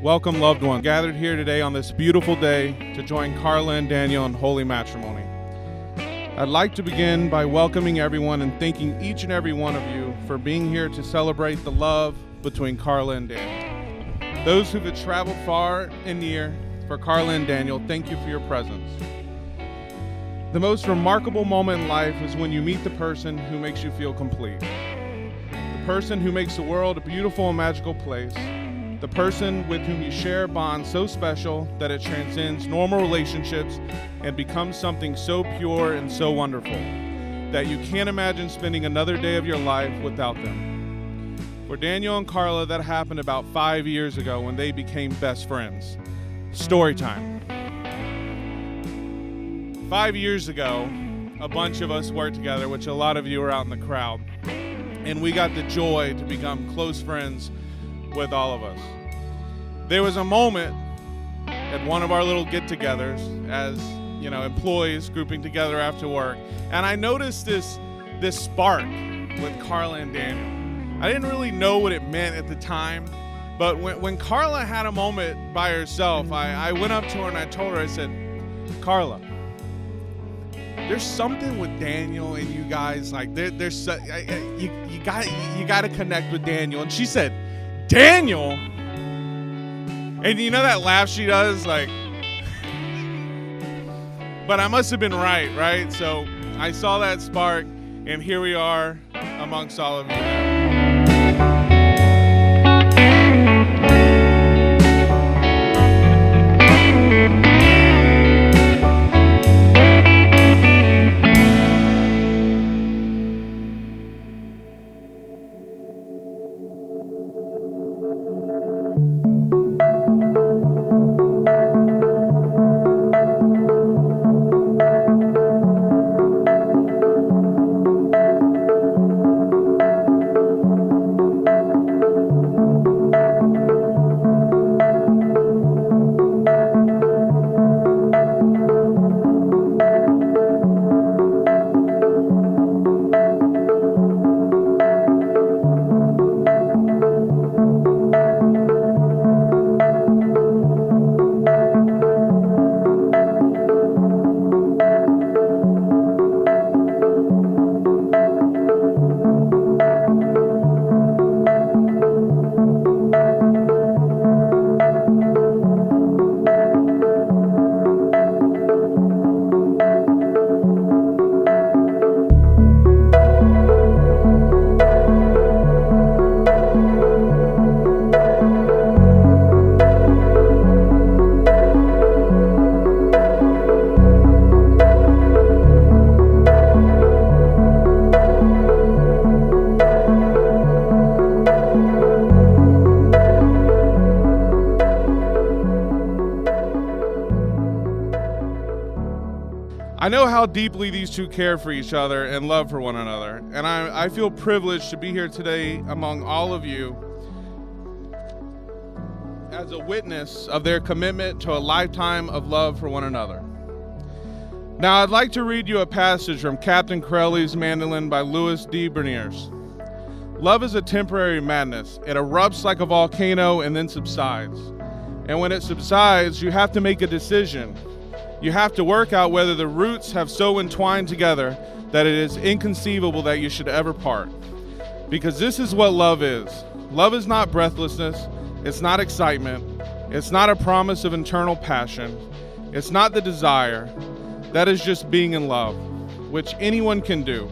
Welcome, loved one, gathered here today on this beautiful day to join Karla and Daniel in holy matrimony. I'd like to begin by welcoming everyone and thanking each and every one of you for being here to celebrate the love between Karla and Daniel. Those who have traveled far and near for Karla and Daniel, thank you for your presence. The most remarkable moment in life is when you meet the person who makes you feel complete. The person who makes the world a beautiful and magical place. The person with whom you share a bond so special that it transcends normal relationships and becomes something so pure and so wonderful that you can't imagine spending another day of your life without them. For Daniel and Karla, that happened about 5 years ago when they became best friends. Story time. 5 years ago, a bunch of us worked together, which a lot of you are out in the crowd, and we got the joy to become close friends with all of us. There was a moment at one of our little get-togethers as, employees grouping together after work, and I noticed this spark with Karla and Daniel. I didn't really know what it meant at the time, but when Karla had a moment by herself, I went up to her and I told her, I said, Karla, there's something with Daniel and you guys, like you got to connect with Daniel. And she said, Daniel? And you know that laugh she does, like, but I must have been right? So I saw that spark, and here we are amongst all of you now. I know how deeply these two care for each other and love for one another, and I feel privileged to be here today among all of you as a witness of their commitment to a lifetime of love for one another. Now, I'd like to read you a passage from Captain Corelli's Mandolin by Louis D. Berniers. Love is a temporary madness. It erupts like a volcano and then subsides. And when it subsides, you have to make a decision. You have to work out whether the roots have so entwined together that it is inconceivable that you should ever part. Because this is what love is. Love is not breathlessness. It's not excitement. It's not a promise of internal passion. It's not the desire. That is just being in love, which anyone can do.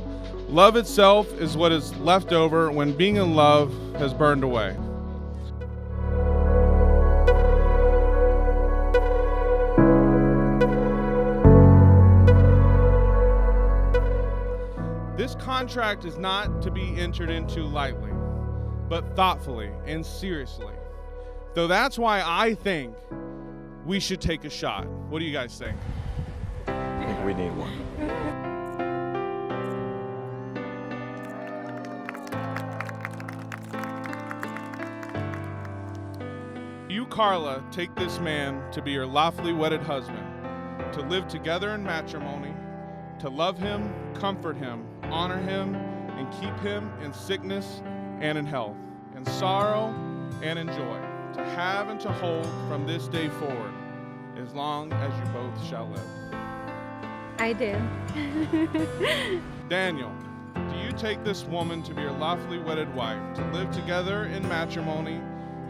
Love itself is what is left over when being in love has burned away. This contract is not to be entered into lightly, but thoughtfully and seriously. Though that's why I think we should take a shot. What do you guys think? I think we need one. Do you, Karla, take this man to be your lawfully wedded husband, to live together in matrimony, to love him, comfort him, honor him, and keep him in sickness and in health, in sorrow and in joy, to have and to hold from this day forward, as long as you both shall live? I do. Daniel, do you take this woman to be your lawfully wedded wife, to live together in matrimony,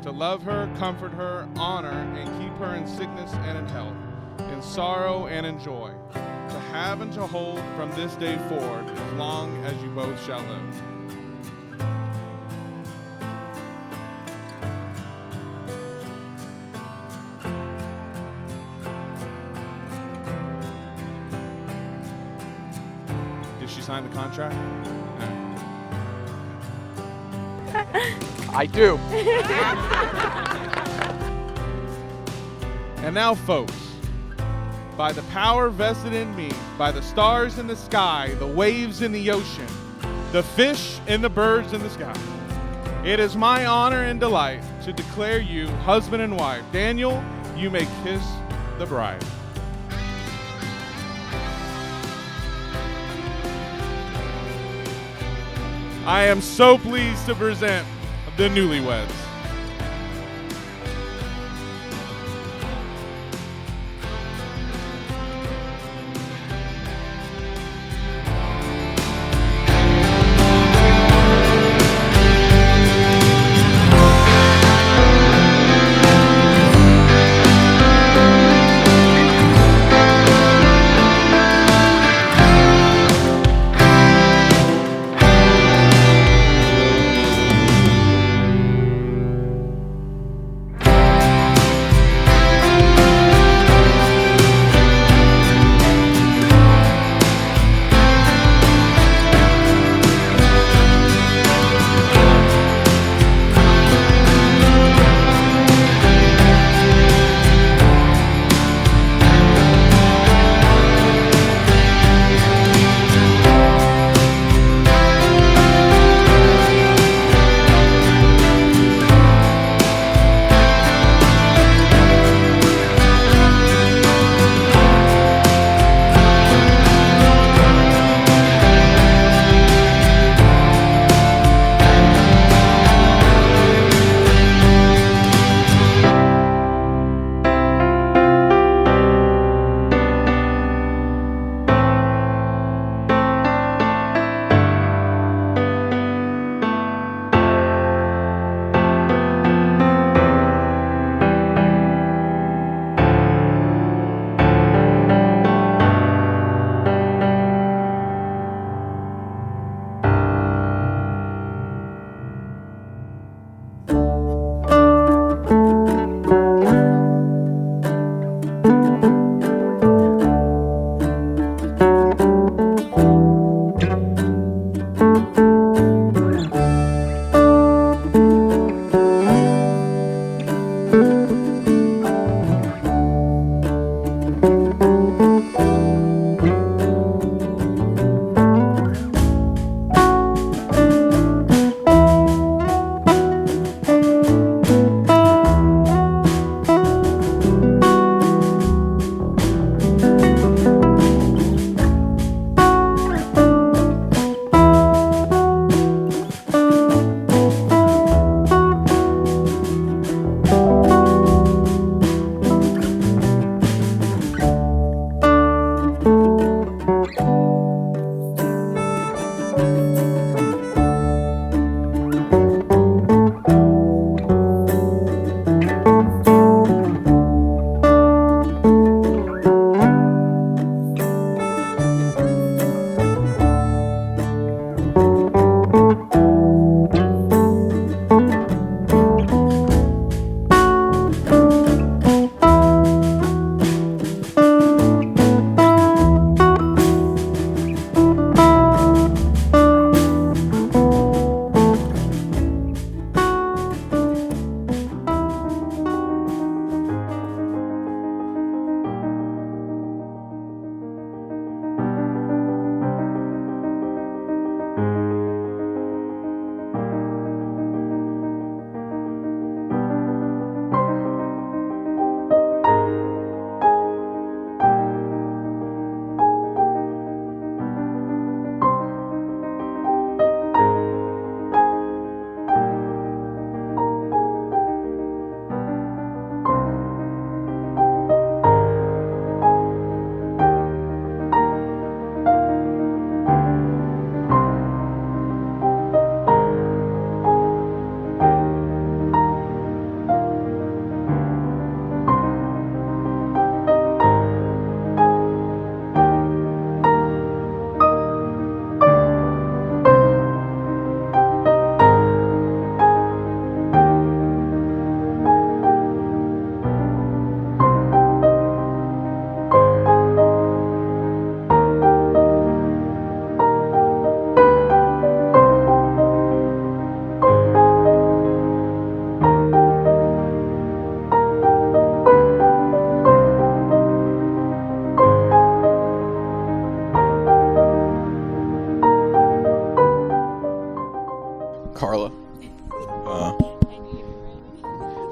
to love her, comfort her, honor, and keep her in sickness and in health, in sorrow and in joy, to have and to hold from this day forward, as long as you both shall live? Did she sign the contract? No. I do. And now, folks, by the power vested in me, by the stars in the sky, the waves in the ocean, the fish and the birds in the sky, it is my honor and delight to declare you husband and wife. Daniel, you may kiss the bride. I am so pleased to present the newlyweds.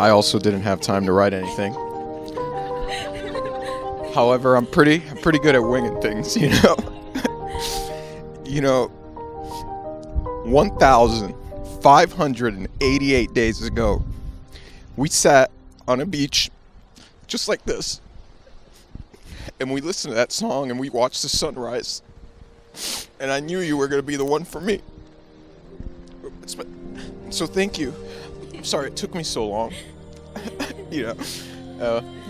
I also didn't have time to write anything. However, I'm pretty good at winging things, you know. 1,588 days ago, we sat on a beach just like this, and we listened to that song and we watched the sunrise, and I knew you were going to be the one for me. So thank you. I'm sorry it took me so long.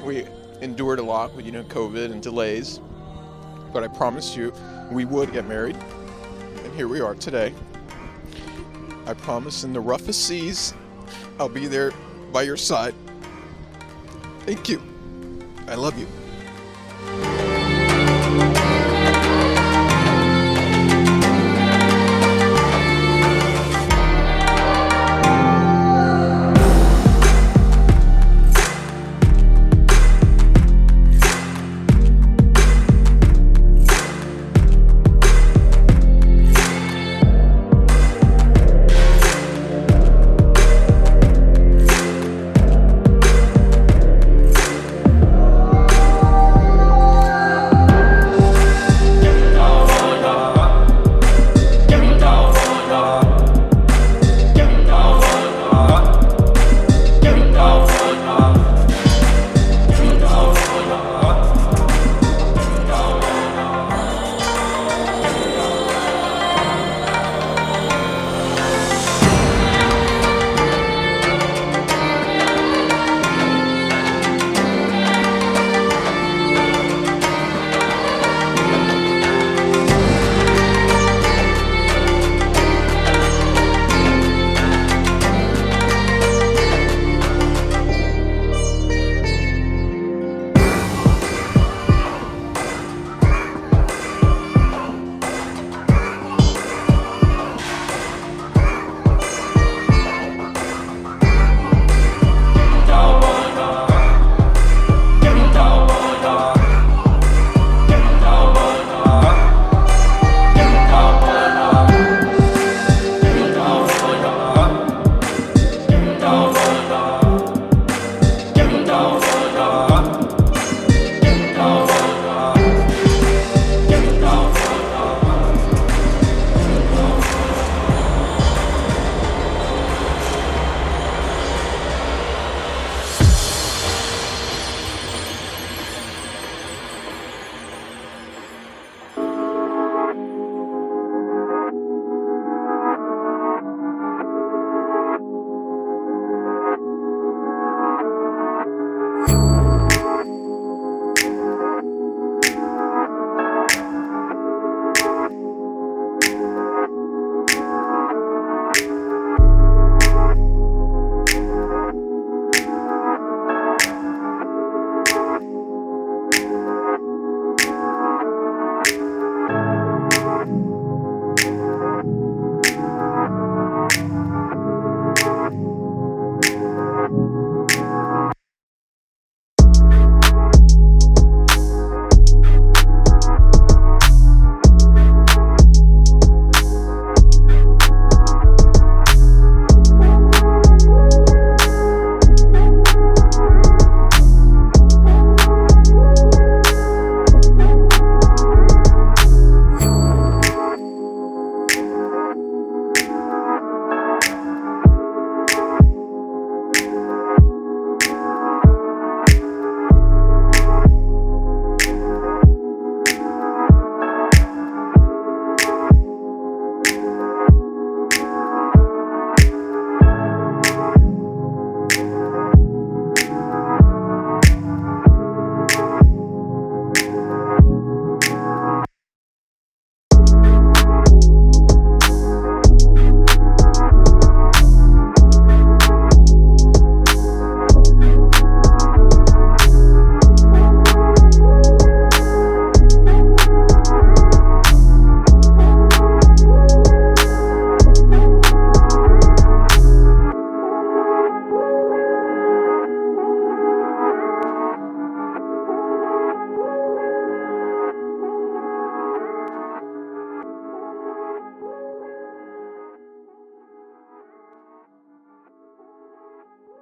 We endured a lot with COVID and delays, but I promised you we would get married, and here we are today. I promise in the roughest seas I'll be there by your side. Thank you. I love you.